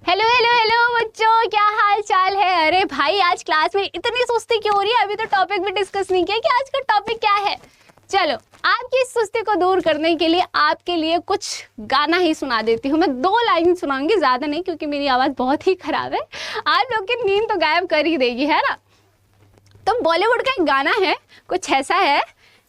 Hello hello hello बच्चों, क्या हाल चाल है। अरे भाई, आज क्लास में इतनी सुस्ती क्यों हो रही है? अभी तो टॉपिक भी डिस्कस नहीं किया कि आज का टॉपिक क्या है। चलो, आपकी इस सुस्ती को दूर करने के लिए आपके लिए कुछ गाना ही सुना देती हूँ। मैं 2 लाइन सुनाऊंगी, ज्यादा नहीं, क्योंकि मेरी आवाज बहुत ही खराब है। आप लोग की नींद तो गायब कर ही देगी, है ना। तो बॉलीवुड का एक गाना है, कुछ ऐसा है।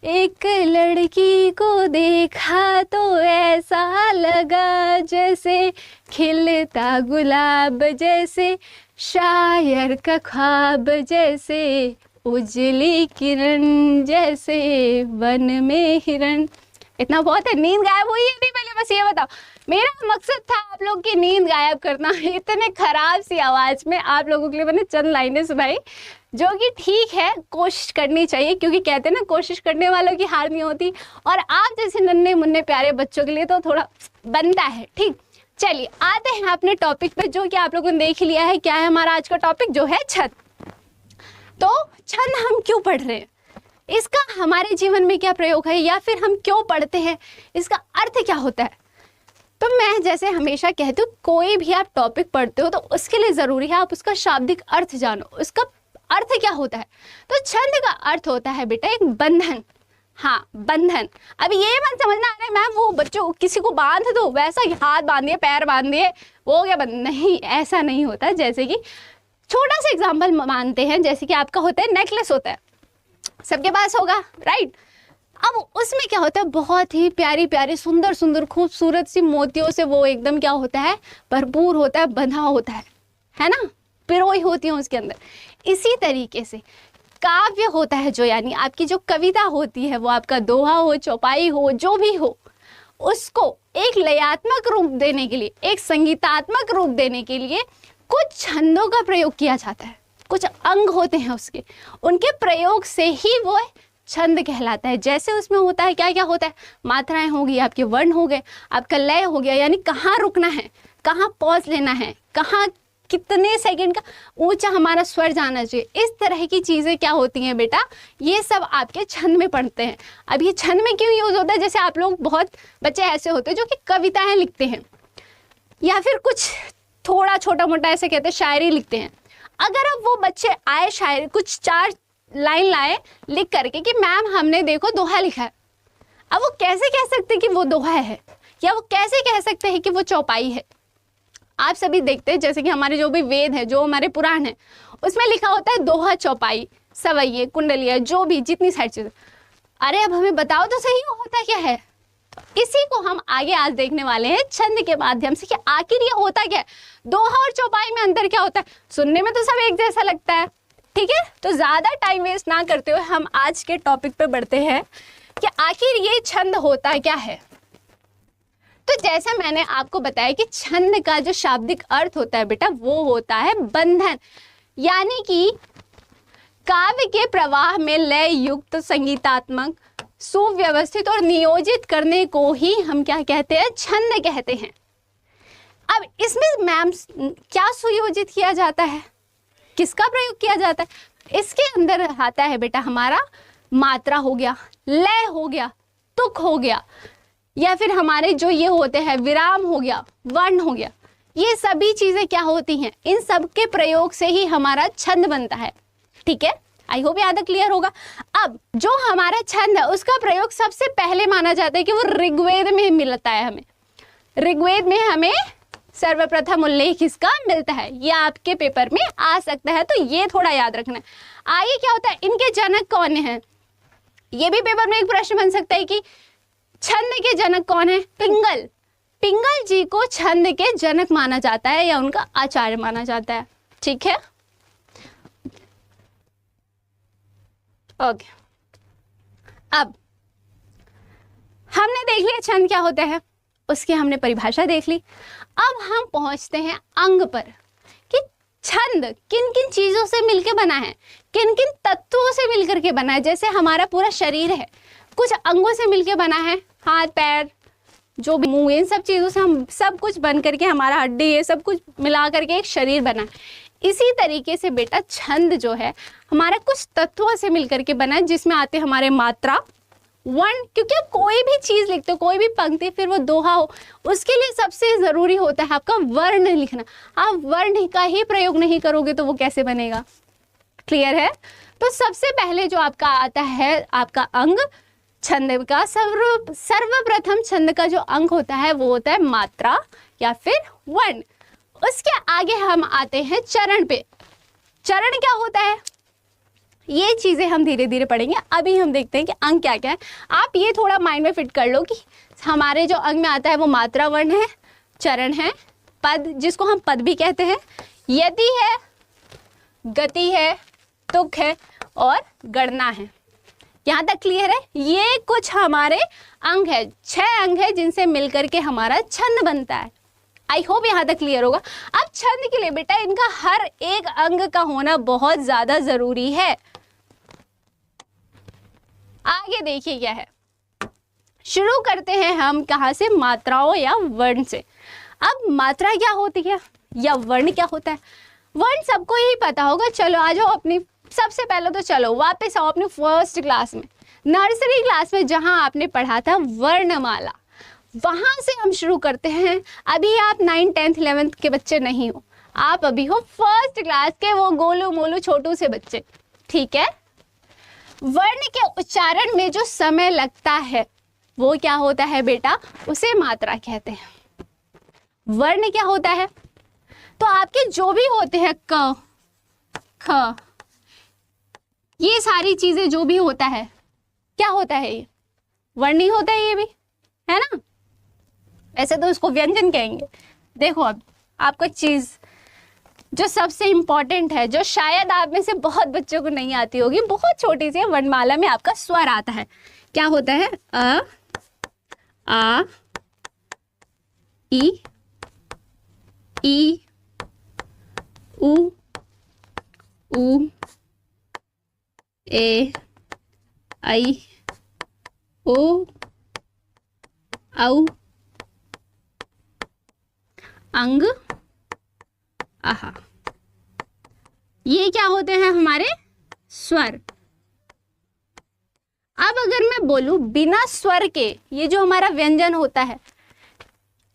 एक लड़की को देखा तो ऐसा लगा जैसे खिलता गुलाब, जैसे शायर का ख्वाब, जैसे उजली किरण, जैसे वन में हिरन। इतना बहुत है। नींद गायब हुई है नहीं? पहले बस ये बताओ। मेरा मकसद था आप लोग की नींद गायब करना। इतने खराब सी आवाज में आप लोगों के लिए मैंने चंद लाइनें सुनाई, जो कि ठीक है, कोशिश करनी चाहिए, क्योंकि कहते हैं ना, कोशिश करने वालों की हार नहीं होती। और आप जैसे नन्हे मुन्ने प्यारे बच्चों के लिए तो थोड़ा बनता है। ठीक, चलिए आते हैं अपने टॉपिक पे, जो कि आप लोगों ने देख लिया है। क्या है हमारा आज का टॉपिक? जो है छंद। तो छंद हम क्यों पढ़ रहे हैं, इसका हमारे जीवन में क्या प्रयोग है, या फिर हम क्यों पढ़ते हैं, इसका अर्थ क्या होता है। तो मैं जैसे हमेशा कहती हूँ, कोई भी आप टॉपिक पढ़ते हो तो उसके लिए जरूरी है आप उसका शाब्दिक अर्थ जानो, उसका अर्थ क्या होता है। तो छंद का अर्थ होता है बेटा एक बंधन। हाँ, बंधन। अब ये मत समझना अरे मैम वो बच्चों किसी को बांध दो, वैसा हाथ बांध दिए, पैर बांध दिए, वो क्या बंधन। नहीं, ऐसा नहीं होता। जैसे कि छोटा सा एग्जाम्पल मानते हैं, जैसे कि आपका होता है नेकलेस, होता है सबके पास होगा, राइट। अब उसमें क्या होता है, बहुत ही प्यारी प्यारी सुंदर सुंदर खूबसूरत सी मोतियों से वो एकदम क्या होता है, भरपूर होता है, बंधा होता है ना, पिरोई होती है उसके अंदर। इसी तरीके से काव्य होता है, जो यानी आपकी जो कविता होती है, वो आपका दोहा हो, चौपाई हो, जो भी हो, उसको एक लयात्मक रूप देने के लिए, एक संगीतात्मक रूप देने के लिए कुछ छंदों का प्रयोग किया जाता है। कुछ अंग होते हैं उसके, उनके प्रयोग से ही वो छंद कहलाता है। जैसे उसमें होता है, क्या क्या होता है, मात्राएं होगी, आपके वर्ण हो गए, आपका लय हो गया, यानी कहाँ रुकना है, कहाँ पॉज लेना है, कहाँ कितने सेकंड का ऊंचा हमारा स्वर जाना चाहिए। इस तरह की चीजें क्या होती हैं बेटा, ये सब आपके छंद में पढ़ते हैं। अब ये छंद में क्यों यूज होता है? जैसे आप लोग, बहुत बच्चे ऐसे होते हैं जो कि कविताएं लिखते हैं, या फिर कुछ थोड़ा छोटा मोटा ऐसे कहते हैं शायरी लिखते हैं। अगर अब वो बच्चे आए, शायरी कुछ 4 लाइन लाए लिख करके कि मैम हमने देखो दोहा लिखा है, अब वो कैसे कह सकते हैं कि वो दोहा है, या वो कैसे कह सकते हैं कि वो चौपाई है। आप सभी देखते हैं, जैसे कि हमारे जो भी वेद है, जो हमारे पुराण है, उसमें लिखा होता है दोहा, चौपाई, सवैये, कुंडलिया, जो भी जितनी सारी चीजें। अरे अब हमें बताओ तो सही, होता क्या है। तो इसी को हम आगे आज देखने वाले हैं छंद के माध्यम से, कि आखिर ये होता क्या है, दोहा और चौपाई में अंतर क्या होता है। सुनने में तो सब एक जैसा लगता है, ठीक है। तो ज्यादा टाइम वेस्ट ना करते हुए हम आज के टॉपिक पे बढ़ते हैं कि आखिर ये छंद होता क्या है। तो जैसा मैंने आपको बताया कि छंद का जो शाब्दिक अर्थ होता है बेटा, वो होता है बंधन, यानी कि काव्य के प्रवाह में लय युक्त, संगीतात्मक, सुव्यवस्थित और नियोजित करने को ही हम क्या कहते हैं, छंद कहते हैं। अब इसमें मैम क्या सुयोजित किया जाता है, किसका प्रयोग किया जाता है? इसके अंदर आता है बेटा हमारा मात्रा हो गया, लय हो गया, तुक हो गया, या फिर हमारे जो ये होते हैं विराम हो गया, वर्ण हो गया। ये सभी चीजें क्या होती हैं, इन सब के प्रयोग से ही हमारा छंद बनता है, ठीक है। आई होप याद क्लियर होगा। अब जो हमारा छंद है, उसका प्रयोग सबसे पहले माना जाता है कि वो ऋग्वेद में मिलता है। हमें ऋग्वेद में हमें सर्वप्रथम उल्लेख इसका मिलता है। ये आपके पेपर में आ सकता है, तो ये थोड़ा याद रखना है। आगे क्या होता है, इनके जनक कौन है, ये भी पेपर में एक प्रश्न बन सकता है कि छंद के जनक कौन है। पिंगल, पिंगल जी को छंद के जनक माना जाता है, या उनका आचार्य माना जाता है, ठीक है। ओके, अब हमने देख लिया छंद क्या होता है, उसकी हमने परिभाषा देख ली। अब हम पहुंचते हैं अंग पर, कि छंद किन किन चीजों से मिलकर बना है, किन किन तत्वों से मिलकर के बना है। जैसे हमारा पूरा शरीर है, कुछ अंगों से मिलकर बना है, हाथ पैर, जो भी मुंह, इन सब चीजों से हम सब कुछ बन करके, हमारा हड्डी, ये सब कुछ मिला करके एक शरीर बना है। इसी तरीके से बेटा छंद जो है हमारा कुछ तत्वों से मिलकर के बना है, जिसमें आते हमारे मात्रा, वर्ण, क्योंकि आप कोई भी चीज लिखते हो, कोई भी पंक्ति, फिर वो दोहा हो, उसके लिए सबसे जरूरी होता है आपका वर्ण लिखना। आप वर्ण का ही प्रयोग नहीं करोगे तो वो कैसे बनेगा? क्लियर है? तो सबसे पहले जो आपका आता है आपका अंग, छंद का सर्वप्रथम छंद का जो अंग होता है वो होता है मात्रा या फिर वर्ण। उसके आगे हम आते हैं चरण पे। चरण क्या होता है? ये चीजें हम धीरे धीरे पढ़ेंगे, अभी हम देखते हैं कि अंग क्या क्या है। आप ये थोड़ा माइंड में फिट कर लो कि हमारे जो अंग में आता है वो मात्रा, वर्ण है, चरण है, पद जिसको हम पद भी कहते हैं, यदि है, गति है, तुक है और गणना है। यहाँ तक क्लियर है? ये कुछ हमारे अंग है, 6 अंग है जिनसे मिलकर के हमारा छंद बनता है। आई होप यहाँ तक क्लियर होगा। अब छंद के लिए बेटा इनका हर एक अंग का होना बहुत ज्यादा जरूरी है। आगे देखिए क्या है, शुरू करते हैं हम कहाँ से? मात्राओं या वर्ण से। अब मात्रा क्या होती है या वर्ण क्या होता है? वर्ण सबको ही पता होगा। चलो आ जाओ अपनी, सबसे पहले तो चलो वापस आओ अपने फर्स्ट क्लास में, नर्सरी क्लास में जहां आपने पढ़ा था वर्णमाला, वहां से हम शुरू करते हैं। अभी आप 9th 10th 11th के बच्चे नहीं हो, आप अभी हो फर्स्ट क्लास के वो गोलू मोलू छोटू से बच्चे, ठीक है? वर्ण के उच्चारण में जो समय लगता है वो क्या होता है बेटा? उसे मात्रा कहते हैं। वर्ण क्या होता है? तो आपके जो भी होते हैं क, ख, ये सारी चीजें जो भी होता है, क्या होता है? ये वर्ण ही होता है, ये भी है ना? ऐसे तो इसको व्यंजन कहेंगे। देखो अब आपको एक चीज जो सबसे इंपॉर्टेंट है, जो शायद आप में से बहुत बच्चों को नहीं आती होगी, बहुत छोटी सी वर्णमाला में आपका स्वर आता है। क्या होता है? अ, आ, ई, उ, ए, आई, ओ, औ, अंग, आहा। ये क्या होते हैं? हमारे स्वर। अब अगर मैं बोलूं बिना स्वर के ये जो हमारा व्यंजन होता है,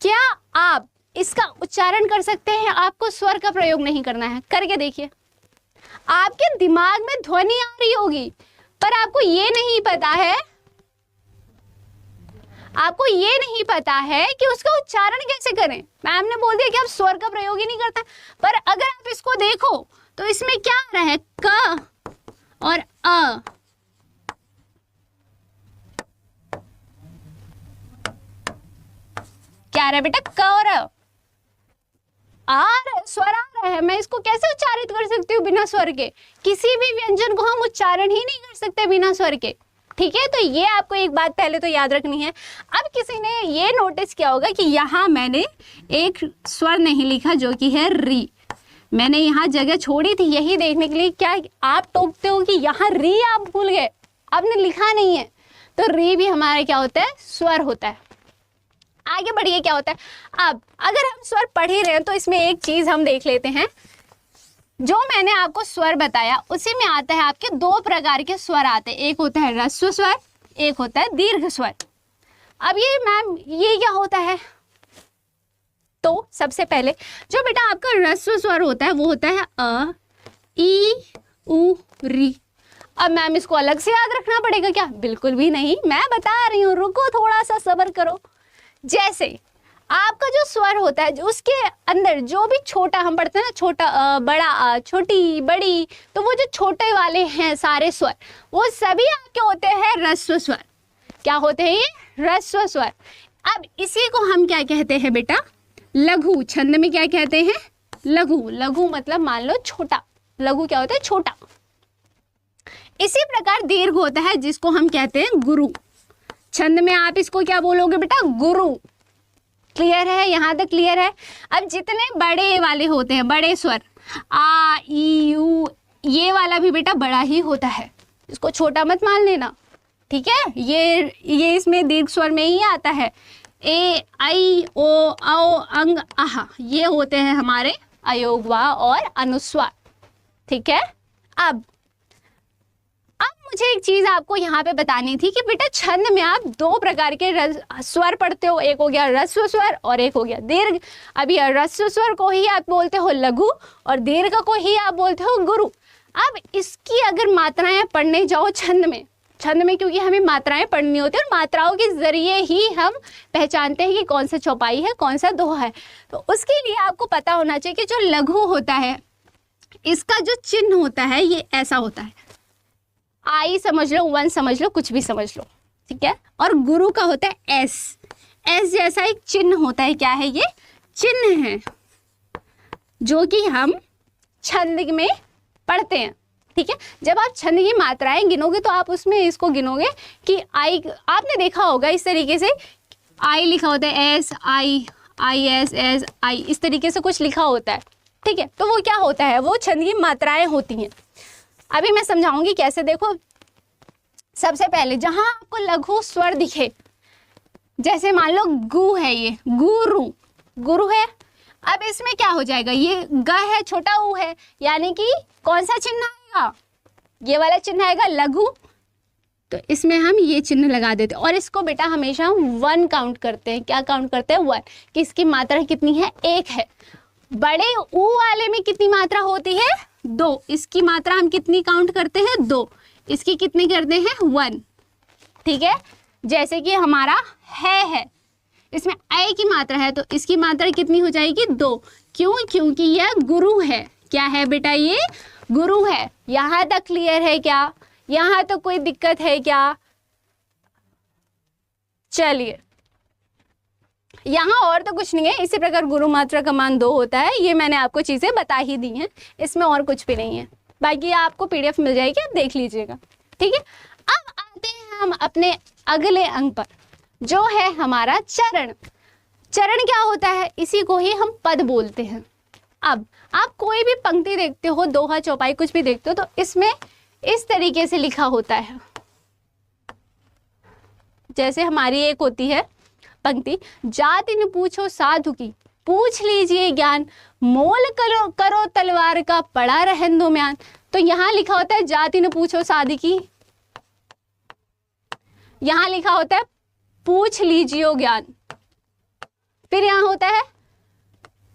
क्या आप इसका उच्चारण कर सकते हैं? आपको स्वर का प्रयोग नहीं करना है, करके देखिए। आपके दिमाग में ध्वनि आ रही होगी पर आपको ये नहीं पता है, आपको ये नहीं पता है कि उसका उच्चारण कैसे करें। मैम ने बोल दिया कि आप स्वर का प्रयोग ही नहीं करता, पर अगर आप इसको देखो तो इसमें क्या आ रहा है? क और अ। क्या आ रहा है बेटा? क और अ। स्वर आ रहा है, मैं इसको कैसे उच्चारित कर सकती हूँ बिना स्वर के? किसी भी व्यंजन को हम उच्चारण ही नहीं कर सकते बिना स्वर के, ठीक है? तो ये आपको एक बात पहले तो याद रखनी है। अब किसी ने ये नोटिस किया होगा कि यहाँ मैंने एक स्वर नहीं लिखा जो कि है री। मैंने यहाँ जगह छोड़ी थी यही देखने के लिए, क्या आप टोकते हो कि यहाँ री आप भूल गए, आपने लिखा नहीं है। तो री भी हमारा क्या होता है? स्वर होता है। आगे बढ़िए क्या होता है? अब अगर हम स्वर पढ़ ही रहे हैं तो इसमें एक चीज हम देख लेते हैं। जो मैंने आपको स्वर बताया उसी में आता है आपके 2 प्रकार के स्वर आते हैं, एक होता है ह्रस्व स्वर, एक होता है दीर्घ स्वर। अब ये मैम ये क्या होता है? तो सबसे पहले जो बेटा आपका ह्रस्व स्वर होता है वो होता है अ, ई, उ, री। अब मैम इसको अलग से याद रखना पड़ेगा क्या? बिल्कुल भी नहीं, मैं बता रही हूँ, रुको थोड़ा सा सब्र करो। जैसे आपका जो स्वर होता है उसके अंदर जो भी छोटा हम पढ़ते हैं ना, छोटा अ, बड़ा अ, छोटी, बड़ी, तो वो जो छोटे वाले हैं सारे स्वर वो सभी आपके होते हैं ह्रस्व स्वर। क्या होते हैं ये? ह्रस्व स्वर। अब इसी को हम क्या कहते हैं बेटा? लघु। छंद में क्या कहते हैं? लघु। लघु मतलब मान लो छोटा। लघु क्या होता है? छोटा। इसी प्रकार दीर्घ होता है जिसको हम कहते हैं गुरु। छंद में आप इसको क्या बोलोगे बेटा? गुरु। क्लियर है? यहाँ तक क्लियर है? अब जितने बड़े वाले होते हैं, बड़े स्वर आ, ई, यू, ये वाला भी बेटा बड़ा ही होता है, इसको छोटा मत मान लेना, ठीक है? ये इसमें दीर्घ स्वर में ही आता है। ए, आई, ओ, औ, अंग, आह, ये होते हैं हमारे अयोगवा और अनुस्वार, ठीक है? अब मुझे एक चीज आपको यहाँ पे बतानी थी कि बेटा छंद में आप दो प्रकार के स्वर पढ़ते हो, एक हो गया ह्रस्व स्वर और एक हो गया दीर्घ। अभी ह्रस्व स्वर को ही आप बोलते हो लघु और दीर्घ को ही आप बोलते हो गुरु। अब इसकी अगर मात्राएं पढ़ने जाओ छंद में क्योंकि हमें मात्राएं पढ़नी होती है और मात्राओं के जरिए ही हम पहचानते हैं कि कौन सा चौपाई है कौन सा दोहा है। तो उसके लिए आपको पता होना चाहिए कि जो लघु होता है इसका जो चिन्ह होता है ये ऐसा होता है, आई समझ लो, वन समझ लो, कुछ भी समझ लो, ठीक है। और गुरु का होता है एस, एस जैसा एक चिन्ह होता है। क्या है ये? चिन्ह है जो कि हम छंद में पढ़ते हैं, ठीक है। जब आप छंद की मात्राएं गिनोगे तो आप उसमें इसको गिनोगे कि आई, आपने देखा होगा इस तरीके से आई लिखा होता है, S I, I S S I, इस तरीके से कुछ लिखा होता है, ठीक है। तो वो क्या होता है? वो छंद की मात्राएं होती हैं। अभी मैं समझाऊंगी कैसे। देखो सबसे पहले जहां आपको लघु स्वर दिखे, जैसे मान लो गु है, ये गुरु, गुरु है। अब इसमें क्या हो जाएगा? ये ग है, छोटा ऊ है, यानी कि कौन सा चिन्ह आएगा? ये वाला चिन्ह आएगा लघु। तो इसमें हम ये चिन्ह लगा देते हैं और इसको बेटा हमेशा हम वन काउंट करते हैं। क्या काउंट करते हैं? वन। कि इसकी मात्रा कितनी है? एक है। बड़े ऊ वाले में कितनी मात्रा होती है? दो। इसकी मात्रा हम कितनी काउंट करते हैं? दो। इसकी कितनी करते हैं? वन, ठीक है। जैसे कि हमारा है, इसमें ऐ की मात्रा है तो इसकी मात्रा कितनी हो जाएगी? दो। क्यों? क्योंकि यह गुरु है। क्या है बेटा? ये गुरु है। यहां तक क्लियर है क्या? यहां तो कोई दिक्कत है क्या? चलिए, यहाँ और तो कुछ नहीं है। इसी प्रकार गुरु मात्रा का मान 2 होता है। ये मैंने आपको चीजें बता ही दी हैं, इसमें और कुछ भी नहीं है। बाकी आपको PDF मिल जाएगी, आप देख लीजिएगा, ठीक है। अब आते हैं हम अपने अगले अंक पर, जो है हमारा चरण। चरण क्या होता है? इसी को ही हम पद बोलते हैं। अब आप कोई भी पंक्ति देखते हो, दोहा चौपाई कुछ भी देखते हो, तो इसमें इस तरीके से लिखा होता है। जैसे हमारी एक होती है पंक्ति, जाति न पूछो साधु की, पूछ लीजिए ज्ञान, मोल करो तलवार का, पड़ा रहन दो म्यान। तो यहाँ लिखा होता है जाति न पूछो साधु की, यहाँ लिखा होता है पूछ लीजिए ज्ञान। फिर यहाँ होता है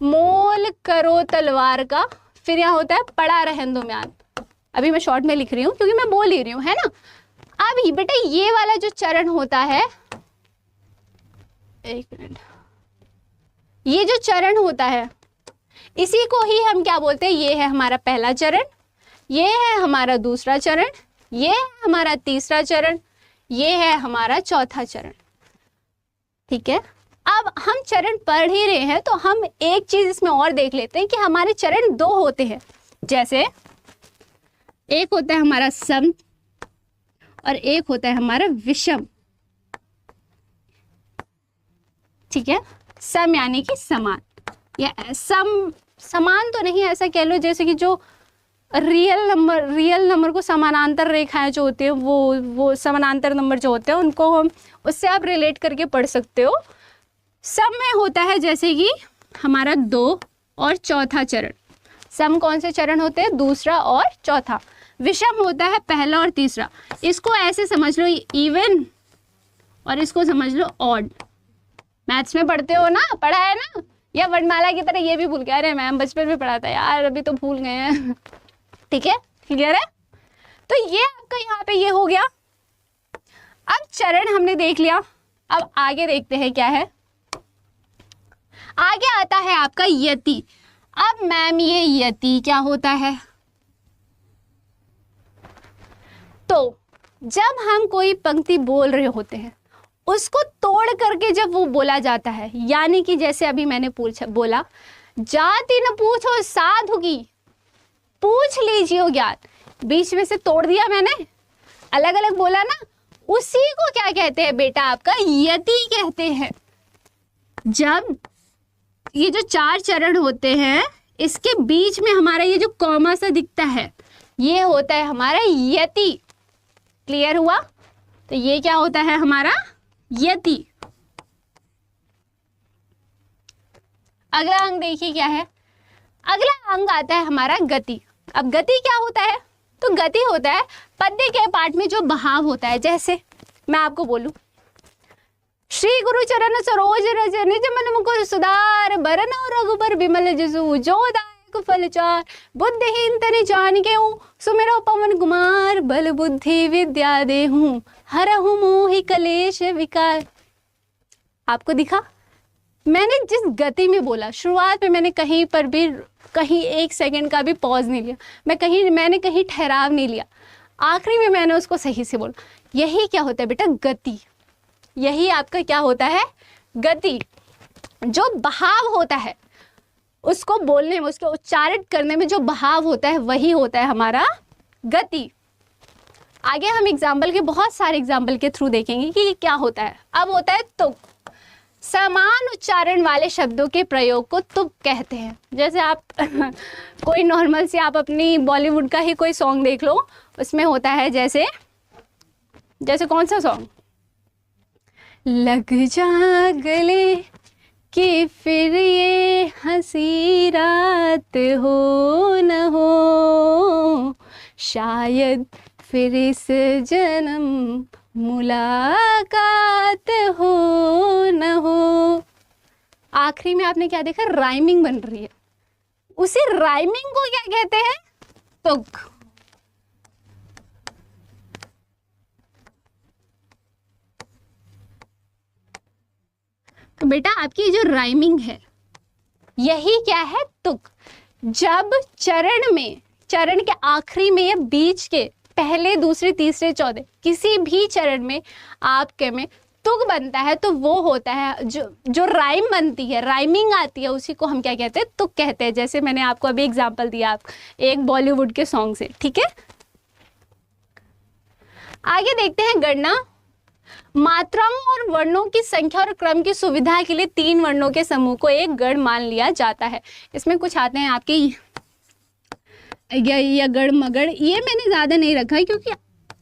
मोल करो तलवार का, फिर यहाँ होता है पड़ा रहन दो म्यान। अभी मैं शॉर्ट में लिख रही हूँ क्योंकि मैं बोल ही रही हूँ, है ना। अब बेटा ये वाला जो चरण होता है, एक मिनट, ये जो चरण होता है इसी को ही हम क्या बोलते हैं? ये है हमारा पहला चरण, ये है हमारा दूसरा चरण, ये है हमारा तीसरा चरण, ये है हमारा चौथा चरण, ठीक है। अब हम चरण पढ़ ही रहे हैं तो हम एक चीज इसमें और देख लेते हैं कि हमारे चरण 2 होते हैं। जैसे एक होता है हमारा सम और एक होता है हमारा विषम, ठीक है। सम यानी कि समान, या समान तो नहीं, ऐसा कह लो जैसे कि जो रियल नंबर को समानांतर रेखाएं जो होती है, वो समानांतर नंबर जो होते हैं उनको हम उससे आप रिलेट करके पढ़ सकते हो। सम में होता है जैसे कि हमारा 2 और चौथा चरण। सम कौन से चरण होते हैं? दूसरा और चौथा। विषम होता है पहला और तीसरा। इसको ऐसे समझ लो इवन, और इसको समझ लो ऑड। मैथ्स में पढ़ते हो ना, पढ़ा है ना, या वर्णमाला की तरह ये भी भूल गया? अरे मैम बचपन में पढ़ा था यार, अभी तो भूल गए हैं, ठीक है, क्लियर है। तो ये आपका यहाँ पे ये हो गया। अब चरण हमने देख लिया, अब आगे देखते हैं क्या है। आगे आता है आपका यति। अब मैम ये यति क्या होता है? तो जब हम कोई पंक्ति बोल रहे होते हैं उसको तोड़ करके जब वो बोला जाता है, यानी कि जैसे अभी मैंने बोला जाति न पूछो साधु की, पूछ लीजिए ज्ञान, बीच में से तोड़ दिया मैंने, अलग अलग बोला ना, उसी को क्या कहते हैं बेटा? आपका यति कहते हैं। जब ये जो 4 चरण होते हैं इसके बीच में हमारा ये जो कॉमा सा दिखता है ये होता है हमारा यति। क्लियर हुआ? तो ये क्या होता है हमारा? यति। अगला अंग देखिए क्या है। अगला अंग आता है हमारा गति। अब गति क्या होता है? तो गति होता है पद्य के पाठ में जो बहाव होता है। जैसे मैं आपको बोलूं, श्री गुरु चरण सरोज रज निज मन मुकुर सुधार, बरन रघुबर बिमल जसु जो दायक फलचार, बुद्धिहीन तनि जानिके सुमिरो पवन कुमार, बल बुद्धि विद्या देहूं हरहु मोहि कलेश विकार। आपको दिखा, मैंने जिस गति में बोला, शुरुआत में मैंने कहीं पर भी कहीं 1 सेकंड का भी पॉज नहीं लिया, मैंने कहीं ठहराव नहीं लिया, आखिरी में मैंने उसको सही से बोला। यही क्या होता है बेटा, गति। यही आपका क्या होता है, गति। जो बहाव होता है उसको बोलने में, उसको उच्चारित करने में जो बहाव होता है वही होता है हमारा गति। आगे हम एग्जाम्पल के, बहुत सारे एग्जाम्पल के थ्रू देखेंगे कि क्या होता है। अब होता है तुक। समान उच्चारण वाले शब्दों के प्रयोग को तुक कहते हैं। जैसे आप कोई नॉर्मल से आप अपनी बॉलीवुड का ही कोई सॉन्ग देख लो, उसमें होता है जैसे कौन सा सॉन्ग, लग जा गले कि फिर ये हंसी रात हो न हो, शायद फिर इस जन्म मुलाकात हो न हो। आखिरी में आपने क्या देखा, राइमिंग बन रही है। उसी राइमिंग को क्या कहते हैं, तुक। तो बेटा आपकी जो राइमिंग है यही क्या है, तुक। जब चरण के आखिरी में या बीच के पहले, दूसरे, तीसरे, चौथे किसी भी चरण में आपके में तुक बनता है तो वो होता है जो राइम बनती है, राइमिंग आती है, उसी को हम क्या कहते हैं, तुक कहते हैं। जैसे मैंने आपको अभी एग्जांपल दिया आप एक बॉलीवुड के सॉन्ग से, ठीक है। आगे देखते हैं गणना। मात्राओं और वर्णों की संख्या और क्रम की सुविधा के लिए 3 वर्णों के समूह को एक गण मान लिया जाता है। इसमें कुछ आते हैं आपके या गढ़ मगड़, ये मैंने ज़्यादा नहीं रखा है क्योंकि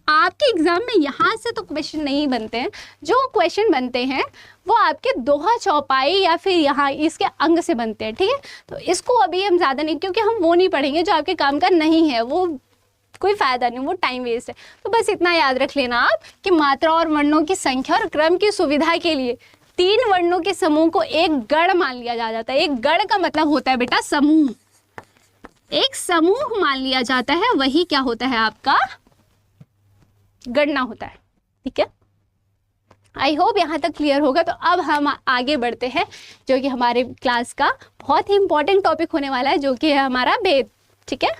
आपके एग्जाम में यहाँ से तो क्वेश्चन नहीं बनते हैं। जो क्वेश्चन बनते हैं वो आपके दोहा चौपाई या फिर यहाँ इसके अंग से बनते हैं, ठीक है। तो इसको अभी हम ज़्यादा नहीं, क्योंकि हम वो नहीं पढ़ेंगे जो आपके काम का नहीं है, वो कोई फायदा नहीं, वो टाइम वेस्ट है। तो बस इतना याद रख लेना आप कि मात्रा और वर्णों की संख्या और क्रम की सुविधा के लिए 3 वर्णों के समूह को एक गण मान लिया जाता है। एक गण का मतलब होता है बेटा समूह, एक समूह मान लिया जाता है, वही क्या होता है आपका गणना होता है, ठीक है। आई होप यहाँ तक क्लियर होगा। तो अब हम आगे बढ़ते हैं, जो कि हमारे क्लास का बहुत ही इंपॉर्टेंट टॉपिक होने वाला है, जो कि है हमारा भेद, ठीक है।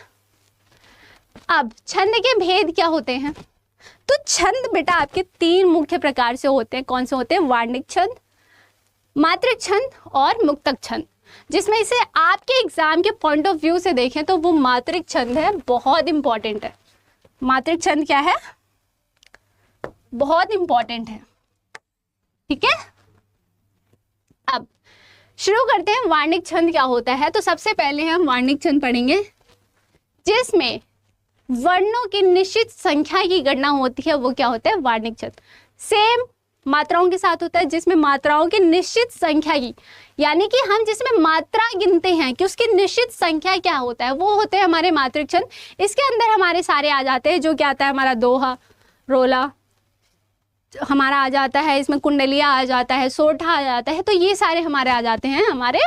अब छंद के भेद क्या होते हैं, तो छंद बेटा आपके 3 मुख्य प्रकार से होते हैं। कौन से होते हैं, वार्णिक छंद, मात्रिक छंद और मुक्तक छंद। जिसमें से आपके एग्जाम के पॉइंट ऑफ व्यू से देखें तो वो मात्रिक छंद है, बहुत इंपॉर्टेंट है। मात्रिक छंद क्या है, बहुत इंपॉर्टेंट है, ठीक है। अब शुरू करते हैं वार्णिक छंद क्या होता है। तो सबसे पहले हम वार्णिक छंद पढ़ेंगे जिसमें वर्णों की निश्चित संख्या की गणना होती है, वो क्या होता है, वार्णिक छंद। सेम मात्राओं के साथ होता है, जिसमें मात्राओं की निश्चित संख्या की, यानी कि हम जिसमें मात्रा गिनते हैं कि उसकी निश्चित संख्या क्या होता है, वो होते हैं हमारे मात्रिक छंद। इसके अंदर हमारे सारे आ जाते हैं, जो क्या आता है हमारा दोहा, रोला हमारा आ जाता है, इसमें कुंडलिया आ जाता है, सोठा आ जाता है। तो ये सारे हमारे आ जाते हैं हमारे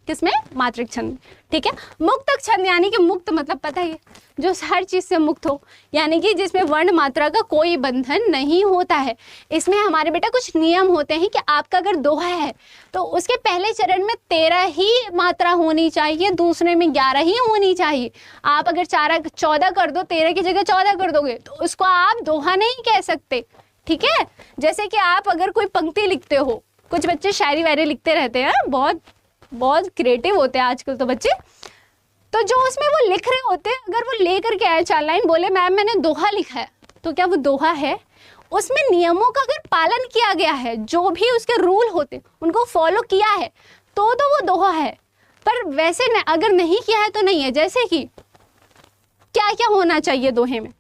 किसमें, मात्रिक छंद, ठीक है। मुक्तक छंद यानी कि मुक्त मतलब पता ही है, जो हर चीज़ से मुक्त हो, यानी कि जिसमें वर्ण मात्रा का कोई बंधन नहीं होता है। इसमें हमारे बेटा कुछ नियम होते हैं कि आपका अगर दोहा है तो उसके पहले चरण में 13 ही मात्रा होनी चाहिए, दूसरे में 11 ही होनी चाहिए। आप अगर 14 कर दो, 13 की जगह 14 कर दोगे तो उसको आप दोहा नहीं कह सकते, ठीक है। जैसे कि आप अगर कोई पंक्ति लिखते हो, कुछ बच्चे शायरी वायरी लिखते रहते हैं, बहुत क्रिएटिव होते हैं आजकल तो बच्चे। तो जो उसमें वो लिख रहे होते हैं, अगर वो लेकर के आए 4 लाइन, बोले मैम मैंने दोहा लिखा है, तो क्या वो दोहा है? उसमें नियमों का अगर पालन किया गया है, जो भी उसके रूल होते उनको फॉलो किया है, तो वो दोहा है। पर वैसे अगर नहीं किया है तो नहीं है। जैसे कि क्या क्या होना चाहिए दोहे में,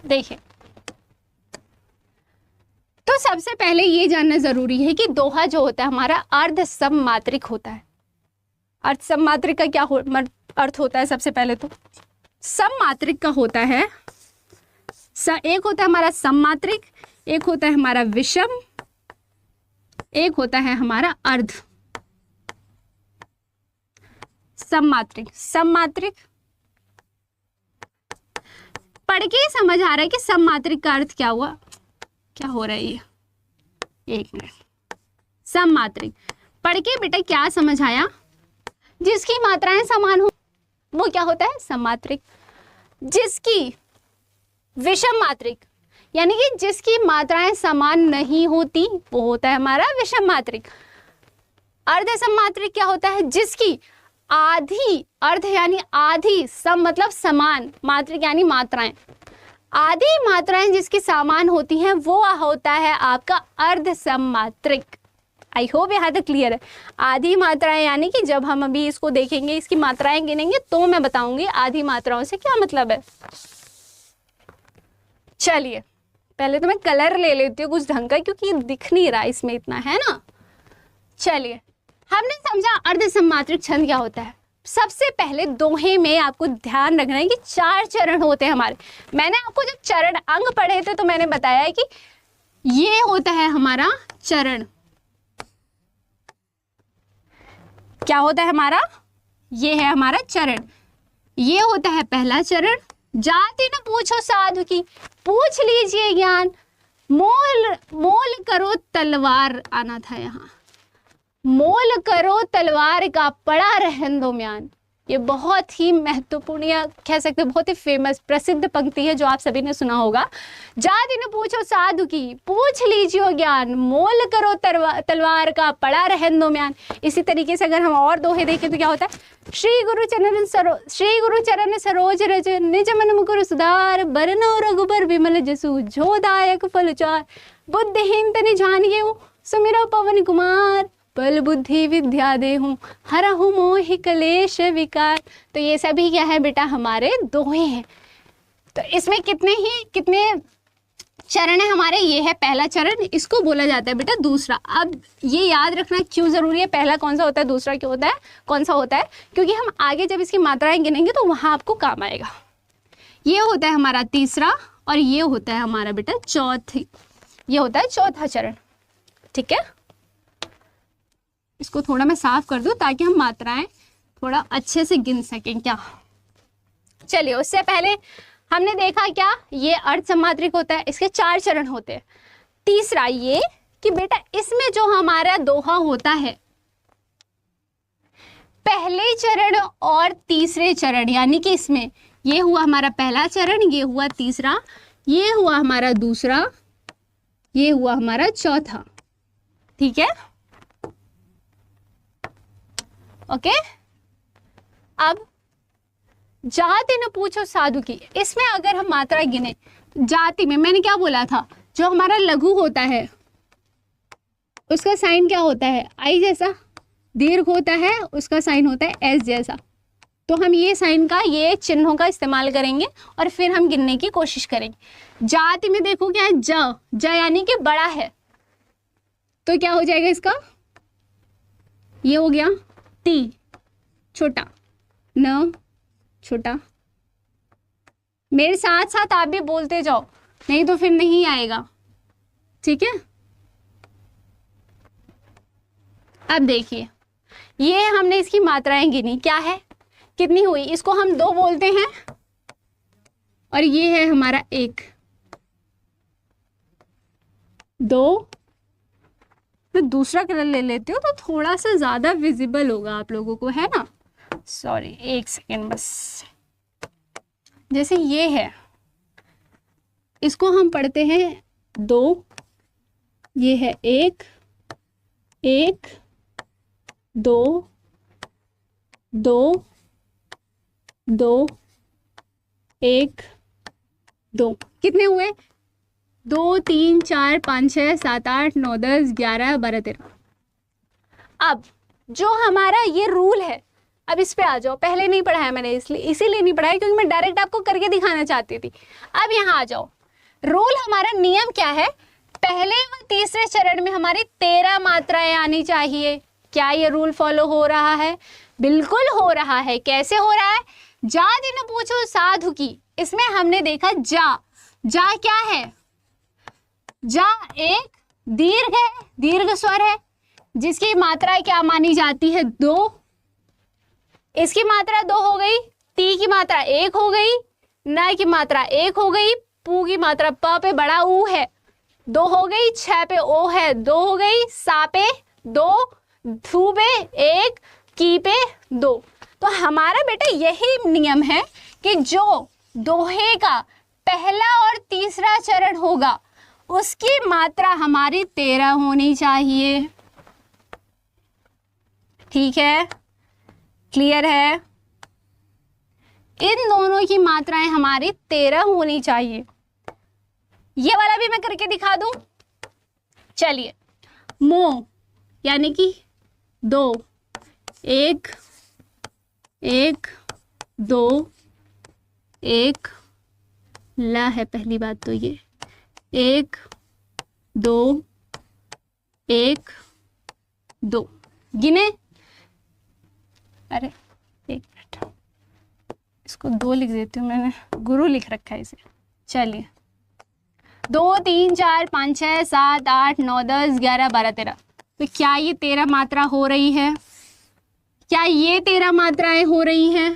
देखिए। तो सबसे पहले ये जानना जरूरी है कि दोहा जो होता है हमारा अर्ध सममात्रिक होता है। अर्ध सममात्रिक का क्या अर्थ होता है सबसे पहले तो सममात्रिक का होता है, एक होता है हमारा सममात्रिक, एक होता है हमारा विषम, एक होता है हमारा अर्ध। सममात्रिक, सममात्रिक पढ़ के ही समझ आ रहा है कि सममात्रिक का अर्थ क्या हुआ, क्या हो रहा है ये, एक मिनट। सममात्रिक पढ़ के बेटा क्या समझ आया, जिसकी मात्राएं समान हो वो क्या होता है सममात्रिक, जिसकी विषम मात्रिक यानी कि जिसकी मात्राएं समान नहीं होती वो होता है हमारा विषम मात्रिक। अर्ध सममात्रिक क्या होता है, जिसकी आधी, अर्ध यानी आधी, सम मतलब समान, मात्रिक यानी मात्राएं, आधी मात्राएं जिसकी समान होती हैं वो होता है आपका अर्ध सममात्रिक। आई होप यहाँ तक क्लियर है। आधी मात्राएं यानी कि जब हम अभी इसको देखेंगे, इसकी मात्राएं गिनेंगे तो मैं बताऊंगी आधी मात्राओं से क्या मतलब है। चलिए पहले तो मैं कलर ले लेती हूँ कुछ ढंग का, क्योंकि ये दिख नहीं रहा इसमें इतना, है ना। चलिए हमने समझा अर्ध सममात्रिक छंद क्या होता है। सबसे पहले दोहे में आपको ध्यान रखना है कि 4 चरण होते हैं हमारे। मैंने आपको जब चरण अंग पढ़े थे तो मैंने बताया है कि ये होता है हमारा चरण, क्या होता है हमारा, ये है हमारा चरण, ये होता है पहला चरण। जाति न पूछो साधु की, पूछ लीजिए ज्ञान, मोल मोल करो तलवार, आना था यहाँ, मोल करो तलवार का पड़ा रहन दो म्यान। ये बहुत ही महत्वपूर्ण या कह सकते बहुत ही फेमस प्रसिद्ध पंक्ति है जो आप सभी ने सुना होगा। जाति न पूछो साधु की, पूछ लीजिए ज्ञान, मोल करो तलवार का पड़ा रहन दो म्यान। इसी तरीके से अगर हम और दोहे देखें तो क्या होता है, श्री गुरु चरण सरोज रज, निज मन मुकुर सुधार, बरनो रघुबर विमल जसु, झोदायक फल चार, बुद्धिहीन तनि जानिए सुमिरो पवन कुमार, बल बुद्धि विद्या देहूं, हरहु मोहि कलेश विकार। तो ये सभी क्या है बेटा, हमारे दोहे हैं। तो इसमें कितने चरण है हमारे, ये है पहला चरण, इसको बोला जाता है बेटा दूसरा। अब ये याद रखना क्यों जरूरी है, पहला कौन सा होता है, दूसरा क्यों होता है, कौन सा होता है, क्योंकि हम आगे जब इसकी मात्राएं गिनेंगे तो वहां आपको काम आएगा। ये होता है हमारा तीसरा और ये होता है हमारा बेटा चौथी, ये होता है चौथा चरण। ठीक है, इसको थोड़ा मैं साफ कर दूं ताकि हम मात्राएं थोड़ा अच्छे से गिन सकें क्या। चलिए उससे पहले हमने देखा क्या, ये अर्ध सममात्रिक होता है, इसके 4 चरण होते हैं। तीसरा ये कि बेटा इसमें जो हमारा दोहा होता है, पहले चरण और तीसरे चरण, यानी कि इसमें ये हुआ हमारा पहला चरण, ये हुआ तीसरा, ये हुआ हमारा दूसरा, ये हुआ हमारा चौथा। ठीक है, ओके। अब जाति न पूछो साधु की, इसमें अगर हम मात्रा गिने, जाति में मैंने क्या बोला था, जो हमारा लघु होता है उसका साइन क्या होता है, आई जैसा, दीर्घ होता है उसका साइन होता है एस जैसा। तो हम ये साइन का, ये चिन्हों का इस्तेमाल करेंगे और फिर हम गिनने की कोशिश करेंगे। जाति में देखो क्या है, ज यानी कि बड़ा है, तो क्या हो जाएगा इसका, ये हो गया टी छोटा, न छोटा। मेरे साथ साथ आप भी बोलते जाओ, नहीं तो फिर नहीं आएगा। ठीक है, अब देखिए ये हमने इसकी मात्राएं गिनी, क्या है, कितनी हुई, इसको हम 2 बोलते हैं और ये है हमारा 1, 2। मैं दूसरा कलर ले लेती हूँ तो थोड़ा सा ज़्यादा विजिबल होगा आप लोगों को, है ना। सॉरी, 1 सेकेंड बस। जैसे ये है, इसको हम पढ़ते हैं 2, ये है 1, 1, 2, 2, 2, 1, 2। कितने हुए, 2, 3, 4, 5, 6, 7, 8, 9, 10, 11, 12, 13। अब जो हमारा ये रूल है, अब इस पे आ जाओ। पहले नहीं पढ़ाया मैंने, इसीलिए नहीं पढ़ाया क्योंकि मैं डायरेक्ट आपको करके दिखाना चाहती थी। अब यहाँ आ जाओ, रूल हमारा नियम क्या है, पहले व तीसरे चरण में हमारी 13 मात्राएं आनी चाहिए। क्या ये रूल फॉलो हो रहा है? बिल्कुल हो रहा है। कैसे हो रहा है? जा दिन पूछो साधु की, इसमें हमने देखा जा, जा क्या है? जा एक दीर्घ है, दीर्घ स्वर है, जिसकी मात्रा क्या मानी जाती है? 2। इसकी मात्रा 2 हो गई, ती की मात्रा 1 हो गई, न की मात्रा 1 हो गई, पू की मात्रा प पे बड़ा ऊ है 2 हो गई, छ पे ओ है 2 हो गई, सा पे 2, धू पे 1, की पे 2। तो हमारा बेटा यही नियम है कि जो दोहे का पहला और तीसरा चरण होगा उसकी मात्रा हमारी 13 होनी चाहिए। ठीक है, क्लियर है? इन दोनों की मात्राएं हमारी 13 होनी चाहिए। ये वाला भी मैं करके दिखा दूं। चलिए, मो यानी कि 2, 1 1 2 1, ला है पहली बात तो ये 1 2 1 2 गिने। अरे एक मिनट, इसको 2 लिख देती हूँ, मैंने गुरु लिख रखा है इसे। चलिए, 2 3 4 5 6 7 8 9 10 11 12 13। तो क्या ये 13 मात्रा हो रही है? क्या ये 13 मात्राएं हो रही हैं?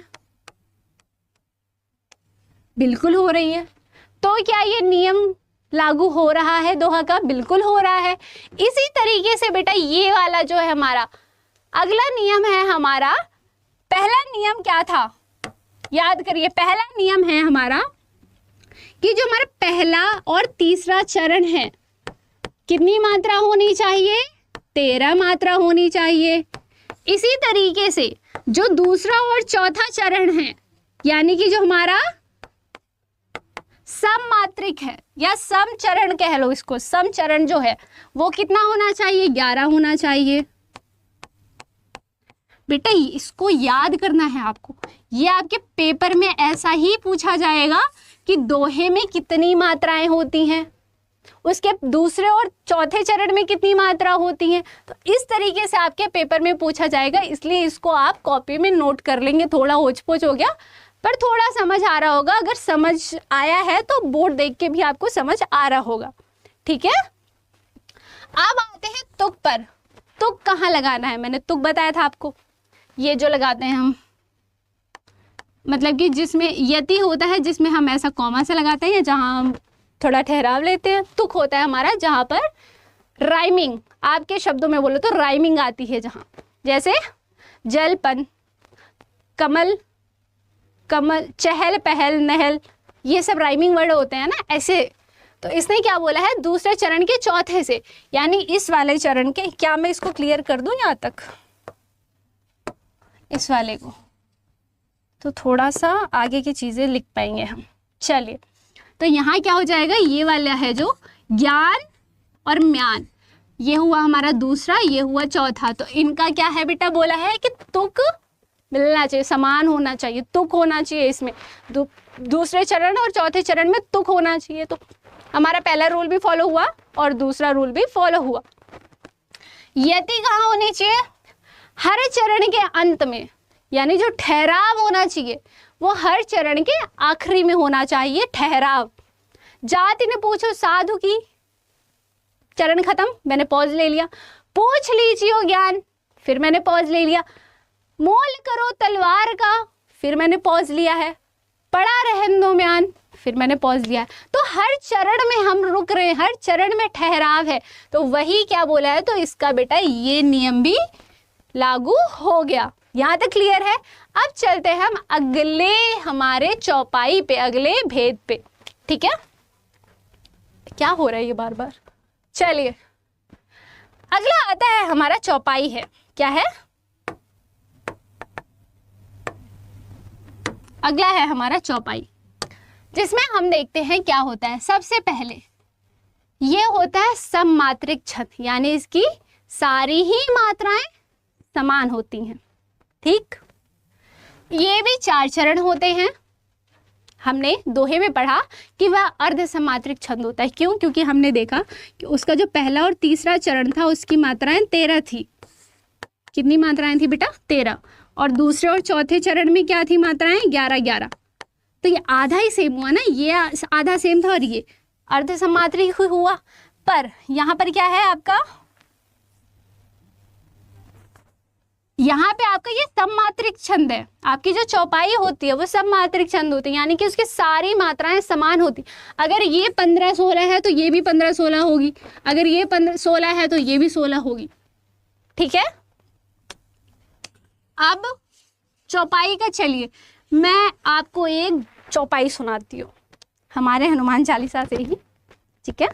बिल्कुल हो रही है। तो क्या ये नियम लागू हो रहा है दोहा का? बिल्कुल हो रहा है। इसी तरीके से बेटा ये वाला जो है हमारा अगला नियम है हमारा, पहला नियम क्या था? याद करिए, पहला नियम है हमारा कि जो हमारा पहला और तीसरा चरण है, कितनी मात्रा होनी चाहिए? 13 मात्रा होनी चाहिए। इसी तरीके से जो दूसरा और चौथा चरण है, यानी कि जो हमारा सम मात्रिक है या सम चरण कह लो इसको, सम चरण जो है वो कितना होना चाहिए? 11 होना चाहिए। बेटा इसको याद करना है आपको, ये आपके पेपर में ऐसा ही पूछा जाएगा कि दोहे में कितनी मात्राएं होती हैं, उसके दूसरे और चौथे चरण में कितनी मात्रा होती हैं। तो इस तरीके से आपके पेपर में पूछा जाएगा, इसलिए इसको आप कॉपी में नोट कर लेंगे। थोड़ा होच-पोच हो गया पर थोड़ा समझ आ रहा होगा। अगर समझ आया है तो बोर्ड देख के भी आपको समझ आ रहा होगा। ठीक है, अब आते हैं तुक पर। तुक कहाँ लगाना है? मैंने तुक बताया था आपको, ये जो लगाते हैं हम, मतलब कि जिसमें यति होता है, जिसमें हम ऐसा कॉमा से लगाते हैं या जहाँ हम थोड़ा ठहराव लेते हैं। तुक होता है हमारा जहाँ पर राइमिंग, आपके शब्दों में बोलो तो राइमिंग आती है, जहाँ जैसे जलपन, कमल, कमल, चहल पहल, नहल, ये सब राइमिंग वर्ड होते हैं ना ऐसे। तो इसने क्या बोला है? दूसरे चरण के चौथे से, यानी इस वाले चरण के, क्या मैं इसको क्लियर कर दूं यहाँ तक, इस वाले को, तो थोड़ा सा आगे की चीजें लिख पाएंगे हम। चलिए, तो यहाँ क्या हो जाएगा? ये वाला है जो ज्ञान और म्यान, ये हुआ हमारा दूसरा, ये हुआ चौथा। तो इनका क्या है बेटा? बोला है कि तुक मिलना चाहिए, समान होना चाहिए, तुक होना चाहिए इसमें। दूसरे चरण और चौथे चरण में तुक होना चाहिए। तो हमारा पहला रूल भी फॉलो हुआ और दूसरा रूल भी फॉलो हुआ। यति कहाँ होनी चाहिए? हर चरण के अंत में, यानी जो ठहराव होना चाहिए वो हर चरण के आखिरी में होना चाहिए, ठहराव। जाति ने पूछो साधु की, चरण खत्म, मैंने पॉज ले लिया। पूछ लीजिए ज्ञान, फिर मैंने पॉज ले लिया। मोल करो तलवार का, फिर मैंने पॉज लिया है। पड़ा रहन दो म्यान, फिर मैंने पॉज लिया है। तो हर चरण में हम रुक रहे हैं, हर चरण में ठहराव है, तो वही क्या बोला है? तो इसका बेटा ये नियम भी लागू हो गया। यहाँ तक क्लियर है? अब चलते हैं हम अगले हमारे चौपाई पे, अगले भेद पे। ठीक है, क्या हो रहा है ये बार बार? चलिए, अगला आता है हमारा चौपाई है। क्या है? अगला है हमारा चौपाई, जिसमें हम देखते हैं क्या होता है। सबसे पहले ये होता है सममात्रिक छंद, यानी इसकी सारी ही मात्राएं समान होती हैं। ठीक, ये भी 4 चरण होते हैं। हमने दोहे में पढ़ा कि वह अर्ध सममात्रिक छंद होता है। क्यों? क्योंकि हमने देखा कि उसका जो पहला और तीसरा चरण था उसकी मात्राएं 13 थी। कितनी मात्राएं थी बेटा? 13। और दूसरे और चौथे चरण में क्या थी मात्राएं? 11 11। तो ये आधा ही सेम हुआ ना, ये आधा सेम था और ये अर्ध सममात्रिक हुआ। पर यहाँ पर क्या है आपका, यहाँ पे आपका ये सममात्रिक छंद है। आपकी जो चौपाई होती है वो सममात्रिक छंद होती है, यानी कि उसकी सारी मात्राएं समान होती। अगर ये 15 16 है तो ये भी 15 16 होगी, अगर ये 15 16 है तो ये भी 16 होगी। ठीक है, अब चौपाई का, चलिए मैं आपको एक चौपाई सुनाती हूँ हमारे हनुमान चालीसा से ही। ठीक है,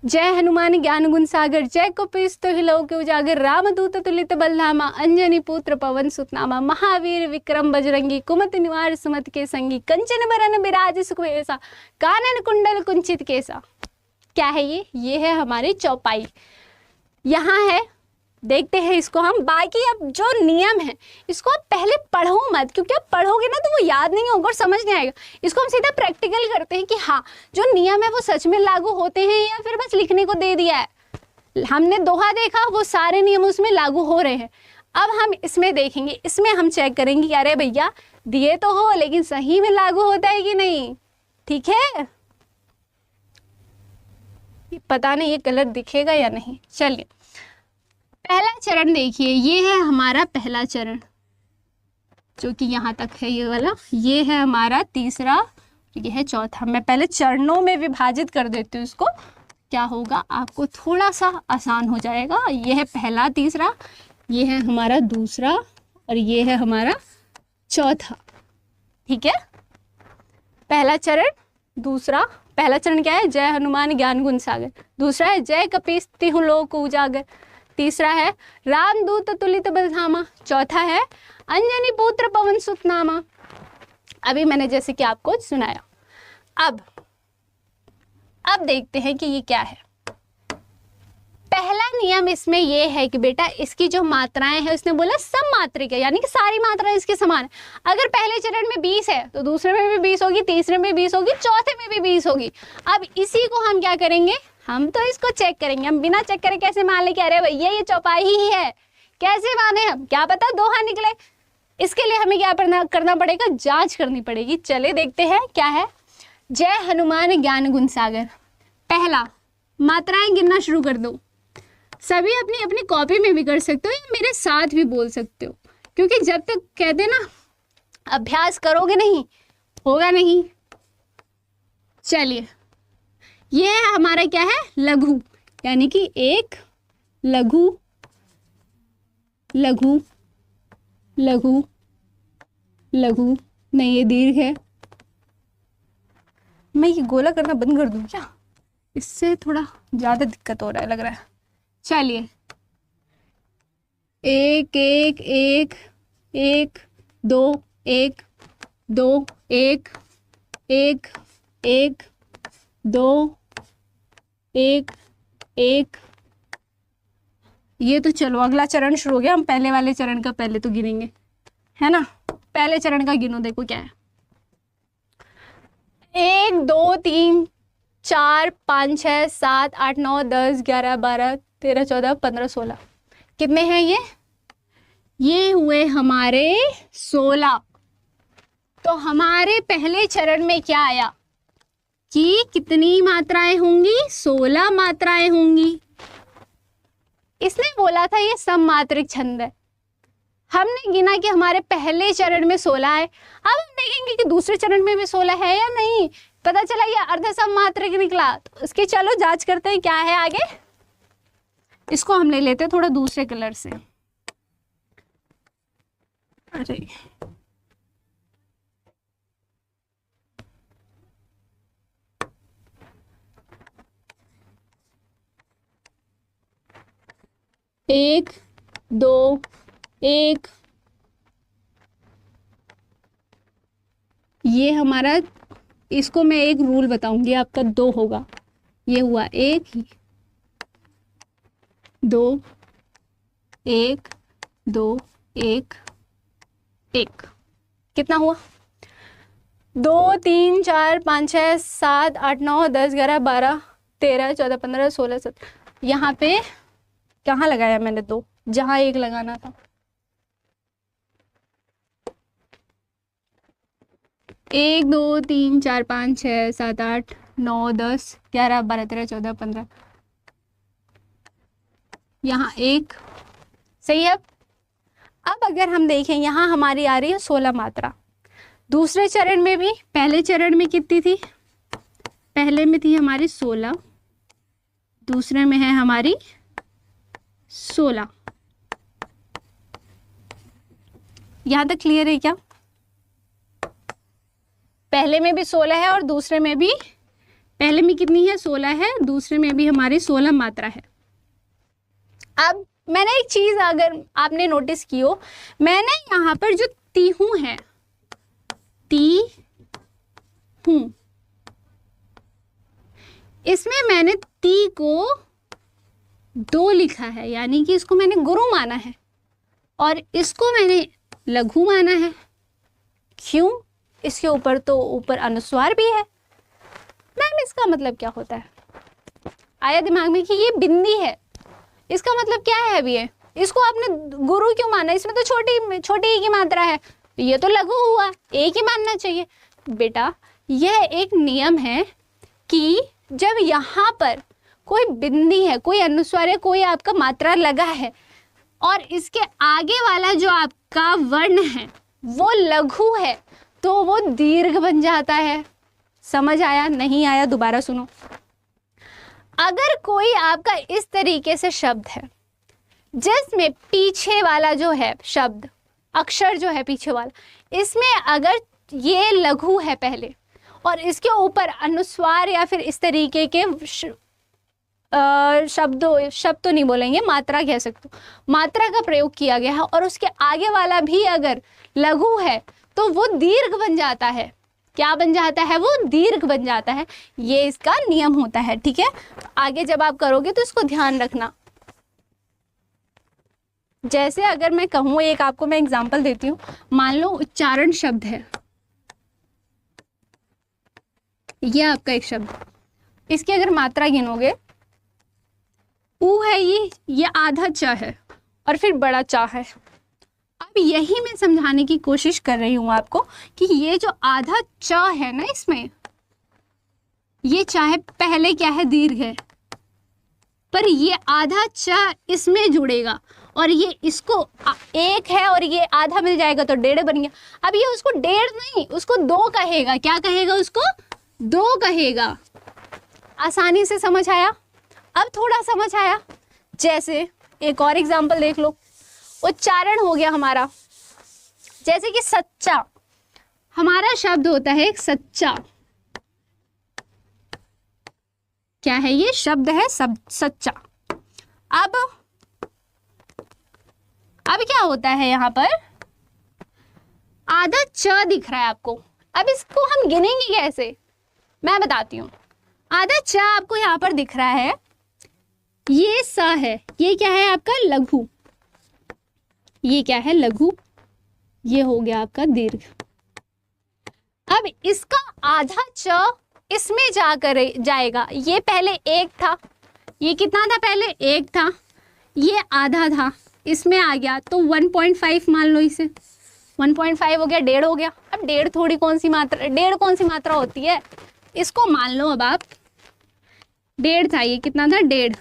जय हनुमान ज्ञान गुण सागर, जय कपीस तो हिलो के उजागर, रामदूत तुलित बलधामा, अंजनी पुत्र पवन सुतनामा, महावीर विक्रम बजरंगी, कुमति निवार सुमति के संगी, कंचन बरन बिराज सुखवेसा, कानन कुंडल कुंचित केसा। क्या है ये है हमारी चौपाई। यहाँ है, देखते हैं इसको हम। बाकी अब जो नियम है इसको आप पहले पढ़ो मत, क्योंकि आप पढ़ोगे ना तो वो याद नहीं होगा और समझ नहीं आएगा। इसको हम सीधा प्रैक्टिकल करते हैं कि हाँ जो नियम है वो सच में लागू होते हैं या फिर बस लिखने को दे दिया है। हमने दोहा देखा, वो सारे नियम उसमें लागू हो रहे हैं। अब हम इसमें देखेंगे, इसमें हम चेक करेंगे कि अरे भैया दिए तो हो लेकिन सही में लागू होता है कि नहीं। ठीक है, पता नहीं ये कलर दिखेगा या नहीं। चलिए पहला चरण देखिए, ये है हमारा पहला चरण जो कि यहाँ तक है ये वाला, ये है हमारा तीसरा, ये है चौथा। मैं पहले चरणों में विभाजित कर देती हूँ इसको, क्या होगा आपको थोड़ा सा आसान हो जाएगा। ये है पहला, तीसरा, ये है हमारा दूसरा और ये है हमारा चौथा। ठीक है, पहला चरण, दूसरा, पहला चरण क्या है? जय हनुमान ज्ञान गुण सागर। दूसरा है जय कपीस तिहु लोक उजागर। तीसरा है रामदूत तुलित बलधामा। चौथा है अंजनी पुत्र पवन सुत नामा। अभी मैंने जैसे कि आपको सुनाया। अब देखते हैं कि ये क्या है। पहला नियम इसमें ये है कि बेटा इसकी जो मात्राएं हैं, उसने बोला सममात्रिक है, यानी कि सारी मात्राएं इसके समान है। अगर पहले चरण में 20 है तो दूसरे में भी 20 होगी, तीसरे में 20 होगी, चौथे में भी 20 होगी। अब इसी को हम क्या करेंगे, हम तो इसको चेक करेंगे। हम बिना चेक करे कैसे मान ले कि अरे भैया ये चौपाई ही है, कैसे माने हम? क्या पता दोहा निकले। इसके लिए हमें क्या करना पड़ेगा, जांच करनी पड़ेगी। चले देखते हैं क्या है। जय हनुमान ज्ञान गुण सागर। पहला, मात्राएं गिनना शुरू कर दो। सभी अपनी अपनी कॉपी में भी कर सकते हो या मेरे साथ भी बोल सकते हो, क्योंकि जब तक कहते ना अभ्यास करोगे नहीं होगा नहीं। चलिए, ये हमारा क्या है, लघु, यानी कि एक लघु लघु लघु लघु, नहीं ये दीर्घ है। मैं ये गोला करना बंद कर दूं क्या? इससे थोड़ा ज्यादा दिक्कत हो रहा है लग रहा है। चलिए, एक एक एक एक दो एक दो एक एक एक दो एक एक। ये तो चलो अगला चरण शुरू हो गया। हम पहले वाले चरण का पहले तो गिनेंगे, है ना। पहले चरण का गिनो, देखो क्या है। 1 2 3 4 5 6 7 8 9 10 11 12 13 14 15 16। कितने हैं ये हुए हमारे 16। तो हमारे पहले चरण में क्या आया कि कितनी मात्राएं होंगी, 16 मात्राएं होंगी। इसने बोला था ये सममात्रिक छंद है। हमने गिना कि हमारे पहले चरण में 16 है। अब हम देखेंगे कि दूसरे चरण में भी 16 है या नहीं। पता चला ये अर्ध सममात्रिक निकला, तो इसकी चलो जांच करते हैं क्या है आगे। इसको हम ले लेते हैं थोड़ा दूसरे कलर से। अरे एक दो एक, ये हमारा, इसको मैं एक रूल बताऊंगी, आपका 2 होगा। ये हुआ 1 2 1 2 1 1। कितना हुआ? 2 3 4 5 6 7 8 9 10 11 12 13 14 15 16 17। यहाँ पे कहाँ लगाया मैंने 2, जहां 1 लगाना था। 1 2 3 4 5 6 7 8 9 10 11 12 13 14 15, यहाँ 1 सही है। अब अगर हम देखें यहाँ हमारी आ रही है 16 मात्रा। दूसरे चरण में भी, पहले चरण में कितनी थी? पहले में थी हमारी 16, दूसरे में है हमारी 16। यहां तक क्लियर है क्या? पहले में भी 16 है और दूसरे में भी, पहले में कितनी है? 16 है, दूसरे में भी हमारी 16 मात्रा है। अब मैंने एक चीज अगर आपने नोटिस की हो, मैंने यहाँ पर जो तीहू है, तीहू, इसमें मैंने ती को 2 लिखा है, यानी कि इसको मैंने गुरु माना है और इसको मैंने लघु माना है। क्यों? इसके ऊपर तो ऊपर अनुस्वार भी है। मैम इसका मतलब क्या होता है? आया दिमाग में कि ये बिंदी है, इसका मतलब क्या है? अभी ये इसको आपने गुरु क्यों माना? इसमें तो छोटी ही की मात्रा है, ये तो लघु हुआ, एक ही मानना चाहिए। बेटा यह एक नियम है कि जब यहाँ पर कोई बिंदी है, कोई अनुस्वार है, कोई आपका मात्रा लगा है और इसके आगे वाला जो आपका वर्ण है वो लघु है, तो वो दीर्घ बन जाता है। समझ आया? नहीं आया? दोबारा सुनो। अगर कोई आपका इस तरीके से शब्द है जिसमें पीछे वाला जो है शब्द, अक्षर जो है पीछे वाला, इसमें अगर ये लघु है पहले और इसके ऊपर अनुस्वार या फिर इस तरीके के शब्द तो नहीं बोलेंगे, मात्रा कह सकते हो, मात्रा का प्रयोग किया गया है और उसके आगे वाला भी अगर लघु है तो वो दीर्घ बन जाता है। क्या बन जाता है? वो दीर्घ बन जाता है। ये इसका नियम होता है, ठीक है? आगे जब आप करोगे तो इसको ध्यान रखना। जैसे अगर मैं कहूँ, एक आपको मैं एग्जांपल देती हूँ, मान लो उच्चारण शब्द है, ये आपका एक शब्द, इसकी अगर मात्रा गिनोगे, ऊ है ये आधा च है और फिर बड़ा चा है। अब यही मैं समझाने की कोशिश कर रही हूं आपको कि ये जो आधा च है ना, इसमें ये चाहे पहले क्या है? दीर्घ है, पर ये आधा च इसमें जुड़ेगा और ये इसको 1 है और ये आधा मिल जाएगा तो 1.5 बन गया। अब ये उसको 1.5 नहीं, उसको 2 कहेगा। क्या कहेगा? उसको 2 कहेगा। आसानी से समझ आया? अब थोड़ा समझ आया? जैसे एक और एग्जाम्पल देख लो, उच्चारण हो गया हमारा, जैसे कि सच्चा, हमारा शब्द होता है एक सच्चा। क्या है? ये शब्द है सब सच्चा। अब क्या होता है? यहाँ पर आधा च दिख रहा है आपको। अब इसको हम गिनेंगे कैसे? मैं बताती हूँ। आधा च आपको यहाँ पर दिख रहा है, ये स है, ये क्या है आपका? लघु। ये क्या है? लघु। ये हो गया आपका दीर्घ। अब इसका आधा च इसमें जाकर जाएगा। ये पहले 1 था, ये कितना था? पहले 1 था, ये आधा था, इसमें आ गया तो 1.5 मान लो इसे। 1.5 हो गया, 1.5 हो गया। अब 1.5 थोड़ी कौन सी मात्रा, 1.5 कौन सी मात्रा होती है? इसको मान लो अब आप 1.5 था, ये कितना था? 1.5।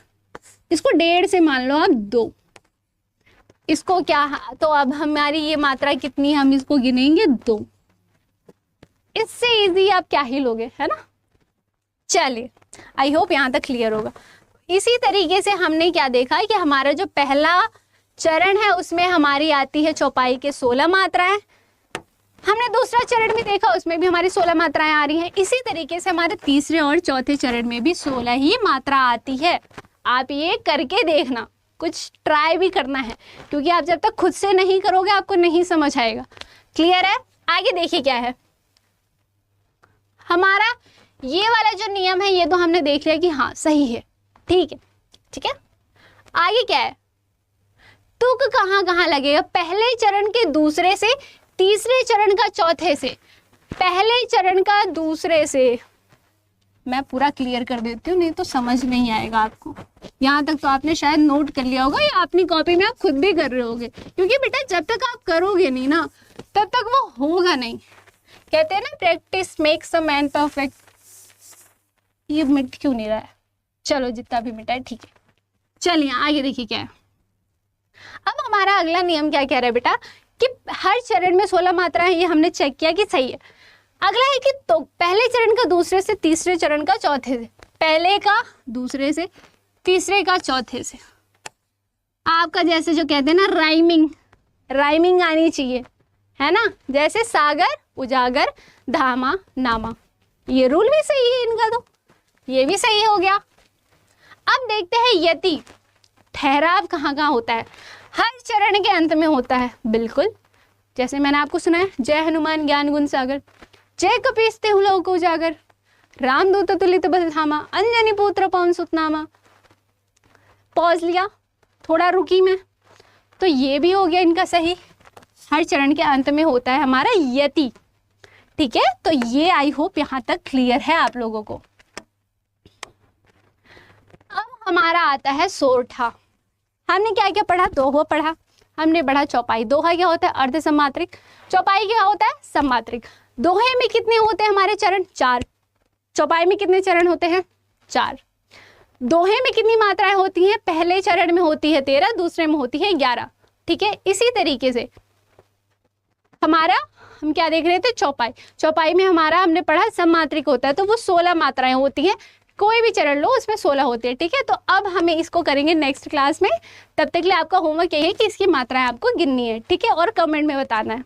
इसको 1.5 से मान लो आप 2। इसको क्या, तो अब हमारी ये मात्रा कितनी, हम इसको गिनेंगे 2। इससे इजी आप क्या ही लोगे, है ना? चलिए, आई होप यहाँ तक क्लियर होगा। इसी तरीके से हमने क्या देखा कि हमारा जो पहला चरण है उसमें हमारी आती है चौपाई के 16 मात्राएं। हमने दूसरा चरण में देखा, उसमें भी हमारी 16 मात्राएं आ रही हैं। इसी तरीके से हमारे तीसरे और चौथे चरण में भी 16 ही मात्रा आती है। आप ये करके देखना, कुछ ट्राई भी करना है, क्योंकि आप जब तक खुद से नहीं करोगे आपको नहीं समझ आएगा। क्लियर है? आगे देखिए क्या है हमारा ये वाला जो नियम है, ये तो हमने देख लिया कि हाँ सही है, ठीक है, ठीक है। आगे क्या है? तुक कहाँ कहाँ लगेगा? पहले चरण के दूसरे से, तीसरे चरण का चौथे से, पहले चरण का दूसरे से, मैं पूरा क्लियर कर देती हूँ, नहीं तो समझ नहीं आएगा आपको। यहाँ तक तो आपने शायद नोट कर लिया होगा या अपनी कॉपी में आप खुद भी कर रहे होगे, क्योंकि बेटा जब तक आप करोगे नहीं ना तब तक वो होगा नहीं। कहते हैं ना practice makes a man perfect. ये मिट क्यों नहीं रहा है? चलो जितना भी मिटा है ठीक है। चलिए आगे देखिए क्या है। अब हमारा अगला नियम क्या कह रहा है बेटा कि हर चरण में 16 मात्रा है, ये हमने चेक किया कि सही है। अगला है कि तो पहले चरण का दूसरे से, तीसरे चरण का चौथे से, पहले का दूसरे से, तीसरे का चौथे से। आपका जैसे जो कहते हैं ना राइमिंग आनी चाहिए, है ना, जैसे सागर उजागर धामा नामा। ये रूल भी सही है इनका, तो ये भी सही हो गया। अब देखते हैं यति। ठहराव कहाँ कहाँ होता है? हर चरण के अंत में होता है, बिल्कुल। जैसे मैंने आपको सुनाया, जय हनुमान ज्ञान गुण सागर, जय कपीसते लोक उजागर, रामदूत तुलित बल धामा, अंजनी पुत्र पवन सुत नामा। पॉज लिया, थोड़ा रुकी मैं, तो ये भी हो गया इनका सही। हर चरण के अंत में होता है हमारा यति, ठीक है। तो ये आई होप यहाँ तक क्लियर है आप लोगों को। अब हमारा आता है सोरठा। हमने क्या क्या पढ़ा? दोहा पढ़ा, हमने पढ़ा चौपाई। दोहा क्या होता है? अर्ध सम्मात्रिक। चौपाई क्या होता है? सम्मात्रिक। दोहे में कितने होते हैं हमारे चरण? 4। चौपाई में कितने चरण होते हैं? 4। दोहे में कितनी मात्राएं होती हैं? पहले चरण में होती है 13, दूसरे में होती है 11, ठीक है। इसी तरीके से हमारा हम क्या देख रहे थे? चौपाई में हमारा हमने पढ़ा सम्मात्रिक होता है, तो वो 16 मात्राएं होती हैं। कोई भी चरण लो उसमें 16 होती है, ठीक है। तो अब हमें इसको करेंगे नेक्स्ट क्लास में। तब तक के लिए आपका होमवर्क यही है कि इसकी मात्राएं आपको गिननी है, ठीक है, और कमेंट में बताना है।